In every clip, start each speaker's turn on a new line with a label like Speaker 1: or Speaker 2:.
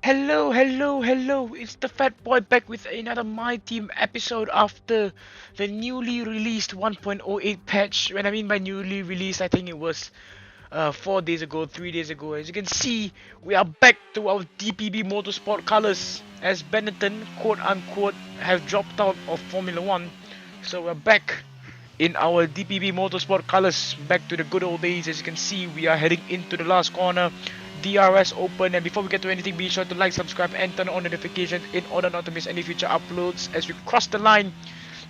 Speaker 1: Hello, it's the Fat Boy back with another My Team episode after the newly released 1.08 patch. When I mean by newly released, I think it was 4 days ago, 3 days ago. As you can see, we are back to our DPB Motorsport colors as Benetton, quote unquote, have dropped out of Formula 1. So we're back in our DPB Motorsport colors, back to the good old days. As you can see, we are heading into the last corner. DRS open, and before we get to anything, be sure to like, subscribe and turn on notifications in order not to miss any future uploads. As we cross the line,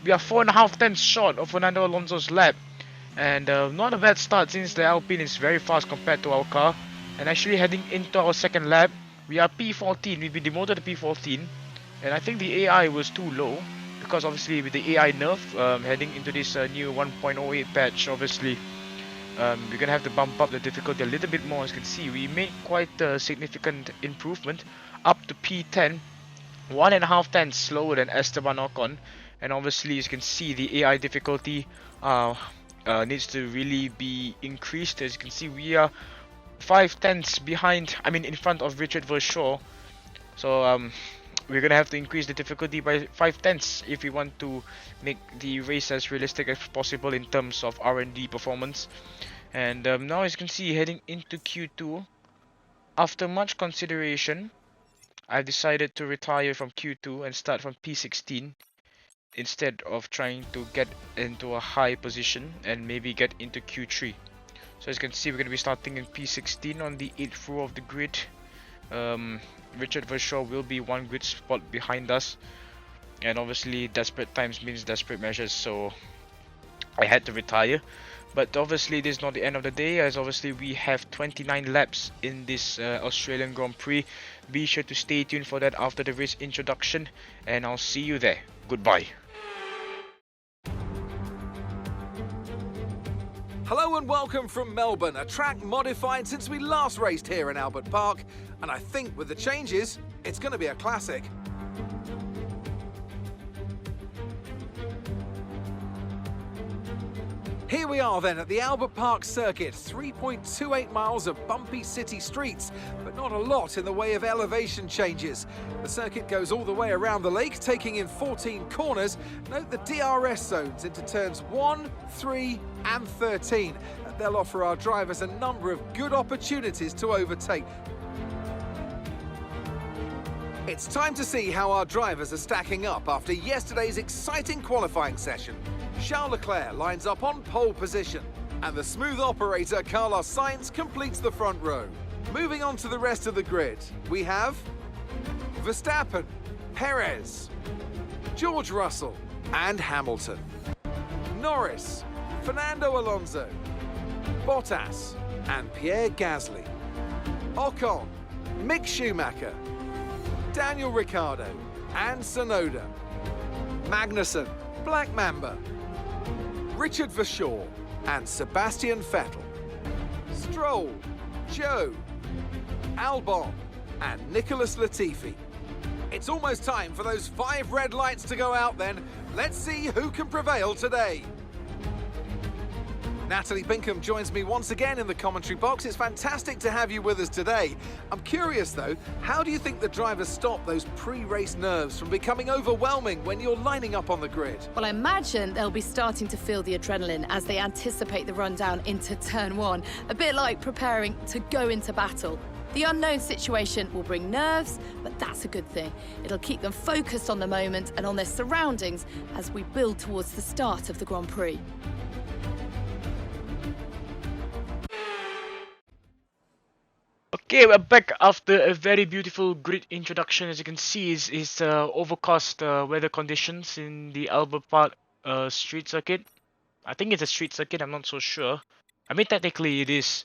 Speaker 1: we are 4.5 tenths short of Fernando Alonso's lap, and not a bad start since the Alpine is very fast compared to our car. And actually heading into our second lap, we are P14. We've been demoted to P14, and I think the AI was too low because obviously with the AI nerf heading into this new 1.08 patch, obviously we're gonna have to bump up the difficulty a little bit more. As you can see, we made quite a significant improvement up to P10, 1.5 tenths slower than Esteban Ocon. And obviously, as you can see, the AI difficulty needs to really be increased. As you can see, we are 5 tenths behind, in front of Richard Verschoor. So we're gonna have to increase the difficulty by 5 tenths if we want to make the race as realistic as possible in terms of R&D performance. And now, as you can see, heading into Q2, after much consideration, I've decided to retire from Q2 and start from P16 instead of trying to get into a high position and maybe get into Q3. So as you can see, we're going to be starting in P16 on the 8th row of the grid. Richard Verschoor will be one grid spot behind us, and obviously desperate times means desperate measures, so I had to retire. But obviously this is not the end of the day, as obviously we have 29 laps in this Australian Grand Prix. Be sure to stay tuned for that after the race introduction, and I'll see you there. Goodbye.
Speaker 2: Hello and welcome from Melbourne, a track modified since we last raced here in Albert Park, and I think with the changes, it's going to be a classic. Here we are then at the Albert Park circuit, 3.28 miles of bumpy city streets, but not a lot in the way of elevation changes. The circuit goes all the way around the lake, taking in 14 corners. Note the DRS zones into turns 1, 3 and 13. They'll offer our drivers a number of good opportunities to overtake. It's time to see how our drivers are stacking up after yesterday's exciting qualifying session. Charles Leclerc lines up on pole position, and the smooth operator Carlos Sainz completes the front row. Moving on to the rest of the grid, we have Verstappen, Perez, George Russell and Hamilton, Norris, Fernando Alonso, Bottas and Pierre Gasly, Ocon, Mick Schumacher, Daniel Ricciardo and Tsunoda, Magnussen, Black Mamba, Richard Verschoor and Sebastian Vettel, Stroll, Joe, Albon and Nicholas Latifi. It's almost time for those 5 red lights to go out then. Let's see who can prevail today. Natalie Pinkham joins me once again in the commentary box. It's fantastic to have you with us today. I'm curious though, how do you think the drivers stop those pre-race nerves from becoming overwhelming when you're lining up on the grid?
Speaker 3: Well, I imagine they'll be starting to feel the adrenaline as they anticipate the rundown into turn 1, a bit like preparing to go into battle. The unknown situation will bring nerves, but that's a good thing. It'll keep them focused on the moment and on their surroundings as we build towards the start of the Grand Prix.
Speaker 1: Okay, we're back after a very beautiful grid introduction. As you can see, is overcast weather conditions in the Albert Park street circuit. I think it's a street circuit, I'm not so sure. Technically it is.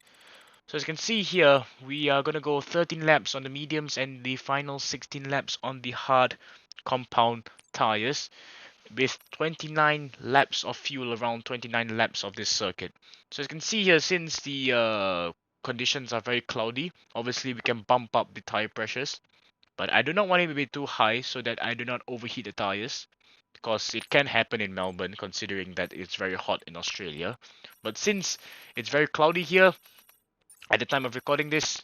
Speaker 1: So as you can see here, we are going to go 13 laps on the mediums and the final 16 laps on the hard compound tires, with 29 laps of fuel, around 29 laps of this circuit. So as you can see here, since the conditions are very cloudy, obviously we can bump up the tire pressures, but I do not want it to be too high so that I do not overheat the tires, because it can happen in Melbourne considering that it's very hot in Australia. But since it's very cloudy here at the time of recording this,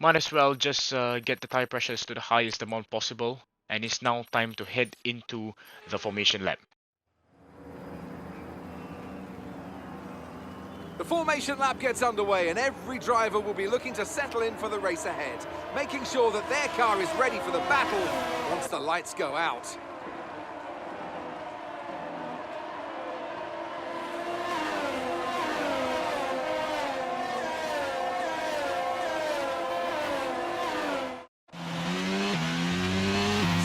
Speaker 1: Might as well just get the tire pressures to the highest amount possible. And it's now time to head into the formation lap.
Speaker 2: The formation lap gets underway and every driver will be looking to settle in for the race ahead, making sure that their car is ready for the battle once the lights go out.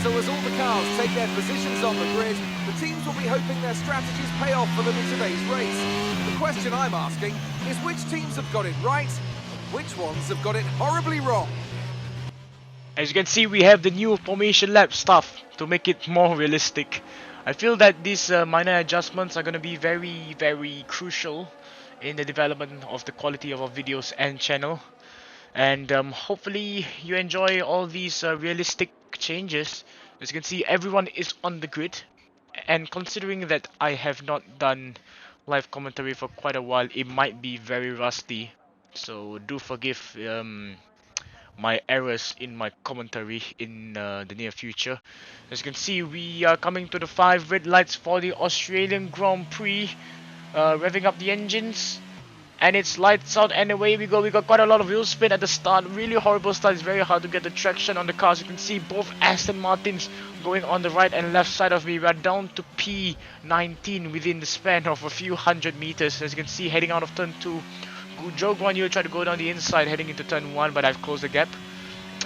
Speaker 2: So as all the cars take their positions on the grid, the teams will be hoping their strategies pay off for them in today's race. The question I'm asking is which teams have got it right, and which ones have got it horribly wrong?
Speaker 1: As you can see, we have the new formation lap stuff to make it more realistic. I feel that these minor adjustments are going to be very crucial in the development of the quality of our videos and channel. And hopefully you enjoy all these realistic changes. As you can see, everyone is on the grid, and considering that I have not done live commentary for quite a while, it might be very rusty, so do forgive my errors in my commentary in the near future. As you can see, we are coming to the 5 red lights for the Australian Grand Prix, revving up the engines. And it's lights out and away we go. We got quite a lot of wheel spin at the start. Really horrible start. It's very hard to get the traction on the cars. You can see both Aston Martins going on the right and left side of me. We are down to P19 within the span of a few hundred meters. As you can see, heading out of turn 2. Zhou Guanyu tried to go down the inside heading into turn 1, but I've closed the gap.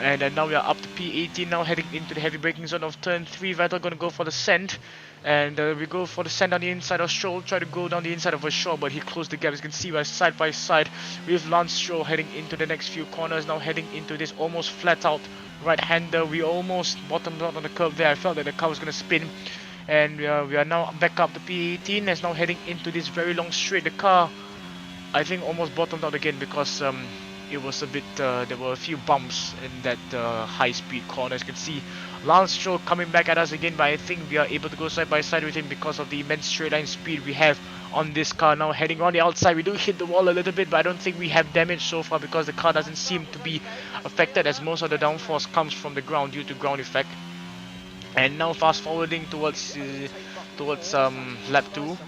Speaker 1: And now we are up to P18 now, heading into the heavy braking zone of turn 3. Vettel gonna go for the send. And we go for the send on the inside of Stroll, try to go down the inside of Shaw, but he closed the gap. As you can see, we're side by side with Lance Stroll heading into the next few corners, now heading into this almost flat out right-hander. We almost bottomed out on the curve there. I felt that the car was going to spin. And we are now back up to P18, and now heading into this very long straight. The car, I think, almost bottomed out again because it was a bit, there were a few bumps in that high-speed corner. As you can see, Lance Stroll coming back at us again, but I think we are able to go side by side with him because of the immense straight line speed we have on this car. Now heading on the outside, we do hit the wall a little bit, but I don't think we have damage so far because the car doesn't seem to be affected, as most of the downforce comes from the ground due to ground effect. And now fast forwarding towards lap 2.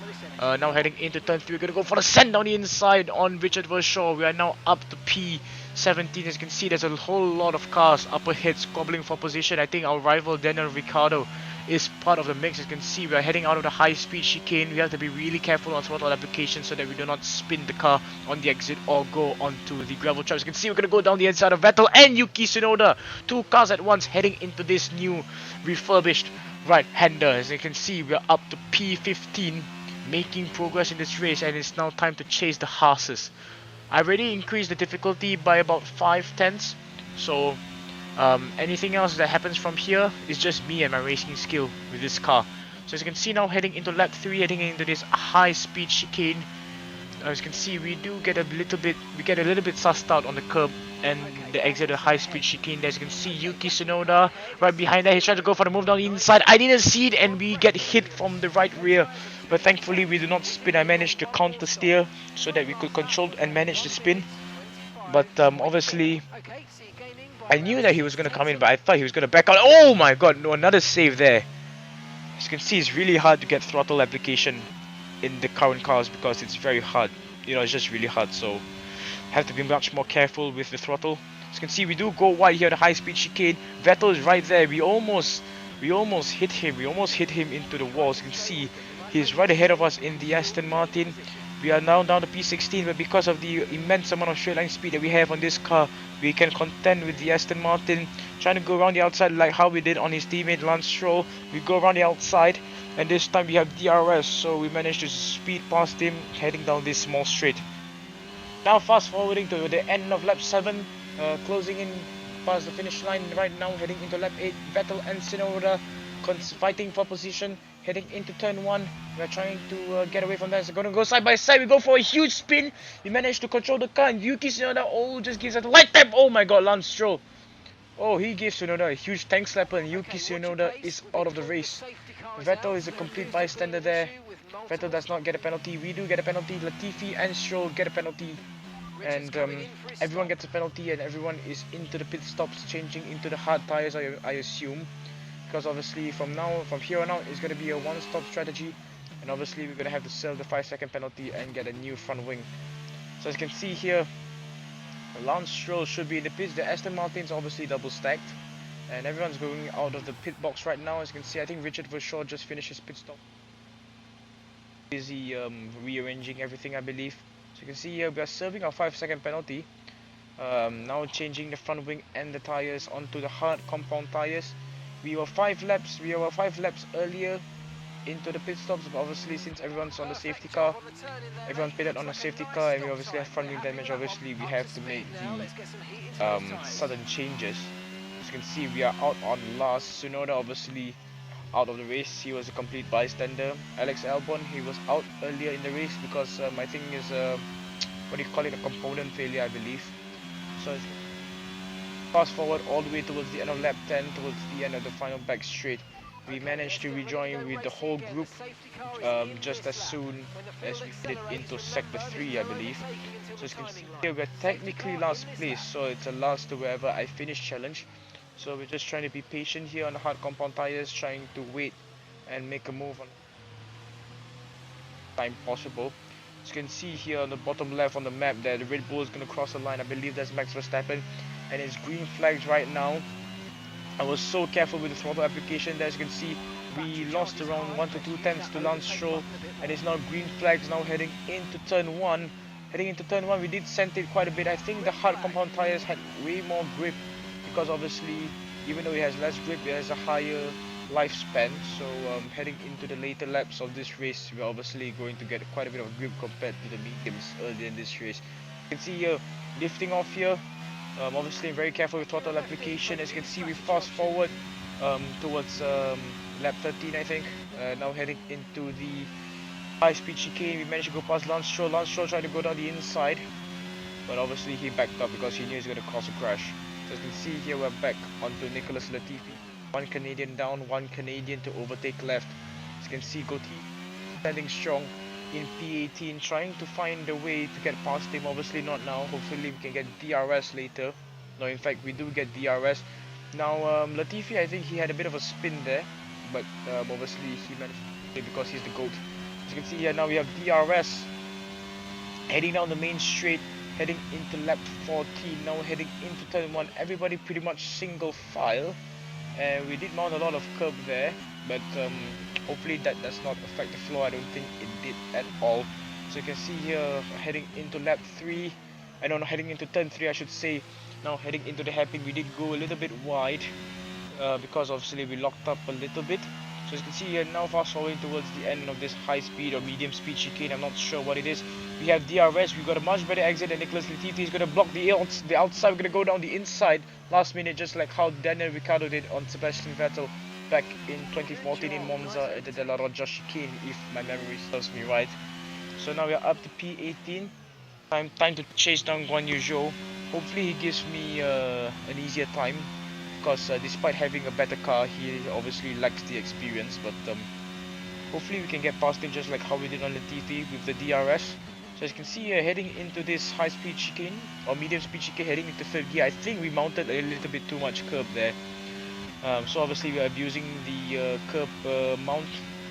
Speaker 1: Now heading into turn 3, we're gonna go for the send down the inside on Richard Verschoor. We are now up to P17. As you can see, there's a whole lot of cars up ahead squabbling for position. I think our rival Daniel Ricciardo is part of the mix. As you can see, we are heading out of the high speed chicane. We have to be really careful on throttle application so that we do not spin the car on the exit or go onto the gravel trap. As you can see, we're gonna go down the inside of Vettel and Yuki Tsunoda. 2 cars at once heading into this new refurbished right-hander. As you can see, we're up to P15, making progress in this race, and it's now time to chase the Haas's. I already increased the difficulty by about 5/10, so anything else that happens from here is just me and my racing skill with this car. So as you can see, now heading into lap 3, heading into this high-speed chicane. As you can see, we get a little bit sussed out on the curb and the exit of the high-speed chicane. As you can see, Yuki Tsunoda right behind there. He's trying to go for the move down the inside. I didn't see it, and we get hit from the right rear. But thankfully, we do not spin. I managed to counter steer so that we could control and manage the spin. But obviously, I knew that he was going to come in, but I thought he was going to back out. Oh my god, no, another save there. As you can see, it's really hard to get throttle application in the current cars because it's very hard. You know, it's just really hard, so have to be much more careful with the throttle. As you can see, we do go wide here, the high speed chicane. Vettel is right there. We almost hit him. We almost hit him into the wall. As you can see, he's right ahead of us in the Aston Martin. We are now down to P16, but because of the immense amount of straight line speed that we have on this car, we can contend with the Aston Martin, trying to go around the outside like how we did on his teammate Lance Stroll. We go around the outside, and this time we have DRS, so we managed to speed past him heading down this small straight. Now fast forwarding to the end of lap 7, closing in past the finish line right now, heading into lap 8. Vettel and Tsunoda fighting for position, heading into turn 1. We're trying to get away from that. So we're gonna go side by side. We go for a huge spin. We managed to control the car, and Yuki Tsunoda just gives us a light tap. Oh my god, Lance Stroll. Oh, he gives Tsunoda a huge tank slapper, and Yuki Tsunoda is out of the race. Vettel is a complete bystander there. Vettel does not get a penalty. We do get a penalty. Latifi and Stroll get a penalty. and everyone gets a penalty, and everyone is into the pit stops, changing into the hard tires, I assume, because obviously from here on out, it's going to be a one-stop strategy, and obviously we're going to have to serve the 5-second penalty and get a new front wing. So as you can see here, Lance Stroll should be in the pits. The Aston Martin's obviously double stacked, and everyone's going out of the pit box right now. As you can see, I think Richard Vershaw just finished his pit stop. Busy rearranging everything, I believe. So you can see here we are serving our 5-second penalty. Now changing the front wing and the tires onto the hard compound tires. We were 5 laps earlier into the pit stops, but obviously since everyone's on the safety car, everyone pitted on a safety car, and we obviously have front wing damage. Obviously we have to make the sudden changes. As you can see, we are out on last. Tsunoda obviously out of the race. He was a complete bystander. Alex Albon, he was out earlier in the race because I think is what do you call it, a component failure, I believe. So fast forward all the way towards the end of lap 10, towards the end of the final back straight, we managed to rejoin with the whole group just as soon as we fit into sector 3, I believe. So as you can see here, we're technically last place, so it's a last to wherever I finish challenge. So we're just trying to be patient here on the hard compound tires, trying to wait and make a move on time possible. As you can see here on the bottom left on the map there, the Red Bull is going to cross the line. I believe that's Max Verstappen, and it's green flags right now. I was so careful with the throttle application there. As you can see, we lost around 1 to 2 tenths to Lance Stroll, and it's now green flags now heading into turn 1. Heading into turn 1, we did send it quite a bit. I think the hard compound tires had way more grip, because obviously even though it has less grip, it has a higher lifespan. So heading into the later laps of this race, we're obviously going to get quite a bit of grip compared to the mediums earlier in this race. You can see here, lifting off here, obviously very careful with throttle application. As you can see, we fast forward towards lap 13, I think. Now heading into the high speed chicane, we managed to go past Lance Stroll. Lance Stroll tried to go down the inside, but obviously he backed up because he knew he was going to cause a crash. So as you can see here, we're back onto Nicholas Latifi. 1 Canadian down, 1 Canadian to overtake left. As you can see, Gautier standing strong in P18, trying to find a way to get past him. Obviously not now. Hopefully we can get DRS later. No, in fact we do get DRS. Now Latifi, I think he had a bit of a spin there, but obviously he managed to, because he's the GOAT. As you can see here, now we have DRS heading down the main straight, heading into lap 14, now heading into turn 1. Everybody pretty much single file, and we did mount a lot of curb there, but hopefully that does not affect the flow. I don't think it did at all. So you can see here, heading into lap 3, I don't know, heading into turn 3 I should say. Now heading into the hairpin, we did go a little bit wide because obviously we locked up a little bit. So as you can see here, now fast forwarding towards the end of this high speed or medium speed chicane, I'm not sure what it is. We have DRS, we've got a much better exit, and Nicholas Latifi is going to block the outside. We're going to go down the inside last minute, just like how Daniel Ricciardo did on Sebastian Vettel back in 2014 in Monza at the De La Roggia chicane, if my memory serves me right. So now we are up to P18. Time to chase down Guan Yu Zhou. Hopefully he gives me an easier time, because despite having a better car, he obviously lacks the experience. But hopefully we can get past him just like how we did on Latifi with the DRS. So as you can see here, heading into this high speed chicane or medium speed chicane, heading into 3rd gear, I think we mounted a little bit too much curb there. So obviously we are abusing the curb mount,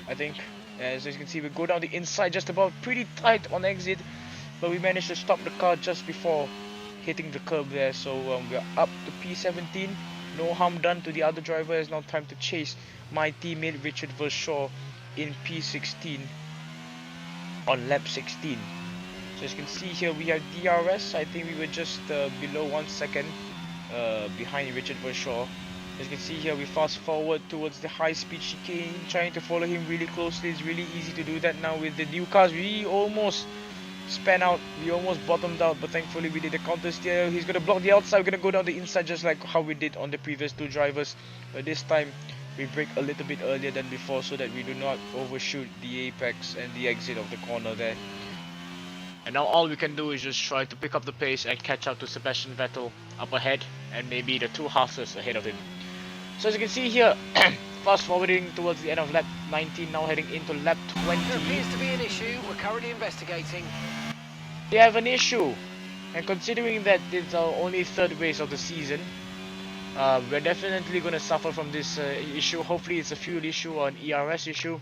Speaker 1: I think. As you can see, we go down the inside just about, pretty tight on exit, but we managed to stop the car just before hitting the curb there. So we are up to P17. No harm done to the other driver. It's now time to chase my teammate Richard Vershaw in P16 on lap 16. So as you can see here, we have DRS. I think we were just below 1 second behind Richard Vershaw. As you can see here, we fast forward towards the high speed chicane, trying to follow him really closely. It's really easy to do that now with the new cars. We almost span out, we almost bottomed out, but thankfully we did a counter steer. He's gonna block the outside, we're gonna go down the inside just like how we did on the previous 2 drivers, but this time we brake a little bit earlier than before so that we do not overshoot the apex and the exit of the corner there. And now all we can do is just try to pick up the pace and catch up to Sebastian Vettel up ahead, and maybe the 2 Haas's ahead of him. So as you can see here, fast forwarding towards the end of lap 19, now heading into lap 20.
Speaker 4: There appears to be an issue. We're currently investigating.
Speaker 1: We have an issue. And considering that it's our only third race of the season, we're definitely going to suffer from this issue. Hopefully it's a fuel issue or an ERS issue,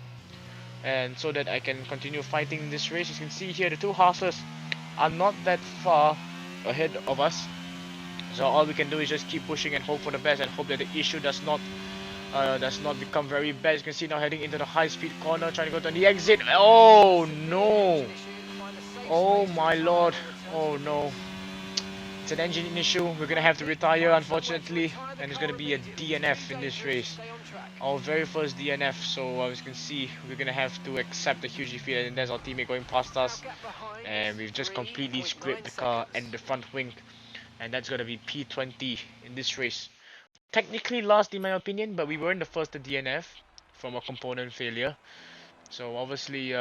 Speaker 1: and so that I can continue fighting this race. As you can see here, the two Haasers are not that far ahead of us, so all we can do is just keep pushing and hope for the best, and hope that the issue does not become very bad. As you can see now, heading into the high-speed corner, trying to go to the exit. Oh no! Oh my lord! Oh no! It's an engine issue. We're gonna have to retire, unfortunately, and it's gonna be a DNF in this race. Our very first DNF. So as you can see, we're gonna have to accept a huge defeat, and there's our teammate going past us, and we've just completely scraped the car and the front wing, and that's gonna be P20 in this race. Technically last in my opinion, but we weren't the first to DNF from a component failure. So obviously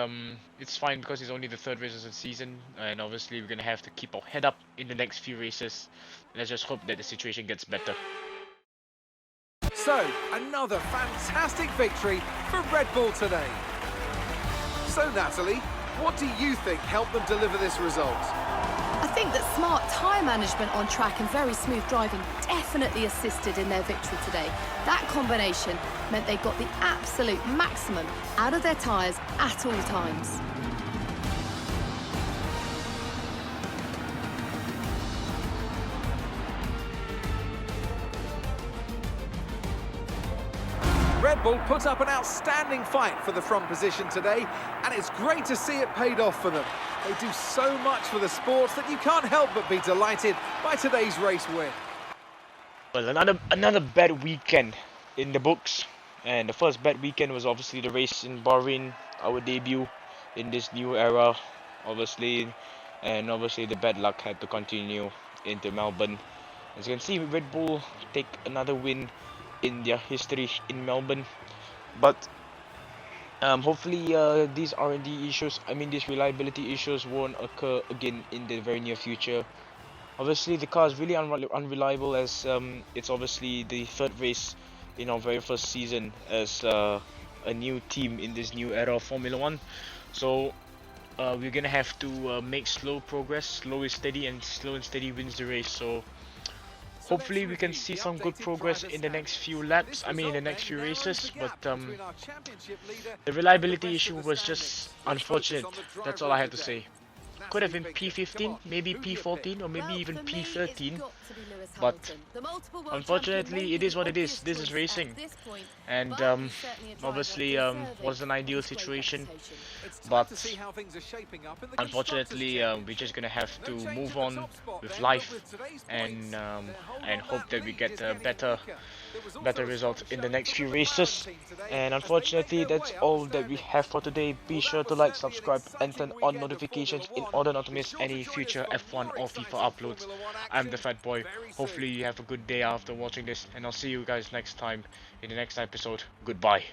Speaker 1: it's fine because it's only the third race of the season, and obviously we're gonna have to keep our head up in the next few races. Let's just hope that the situation gets better.
Speaker 2: So, another fantastic victory for Red Bull today. So Natalie, what do you think helped them deliver this result?
Speaker 3: I think that smart tyre management on track and very smooth driving definitely assisted in their victory today. That combination meant they got the absolute maximum out of their tyres at all times.
Speaker 2: Red Bull put up an outstanding fight for the front position today, and it's great to see it paid off for them. They do so much for the sports that you can't help but be delighted by today's race win.
Speaker 1: Well, another bad weekend in the books, and the first bad weekend was obviously the race in Bahrain, our debut in this new era, obviously, and obviously the bad luck had to continue into Melbourne. As you can see, Red Bull take another win in their history in Melbourne, but hopefully these R&D issues, these reliability issues won't occur again in the very near future. Obviously the car is really unreliable, as it's obviously the third race in our very first season as a new team in this new era of Formula 1. So we're gonna have to make slow progress. Slow is steady, and slow and steady wins the race. So hopefully we can see some good progress in the next few laps, in the next few races, but the reliability issue was just unfortunate. That's all I have to say. Could have been P15, maybe P14, or maybe even P13, but unfortunately it is what it is. This is racing, and obviously was an ideal situation, but unfortunately we're just gonna have to move on with life, and hope that we get a better result in the next few races. And unfortunately that's all that we have for today. Be sure to like, subscribe, and turn on notifications in order not to miss any future F1 or FIFA uploads. I'm the Fat Boy. Hopefully you have a good day after watching this, and I'll see you guys next time in the next episode. Goodbye.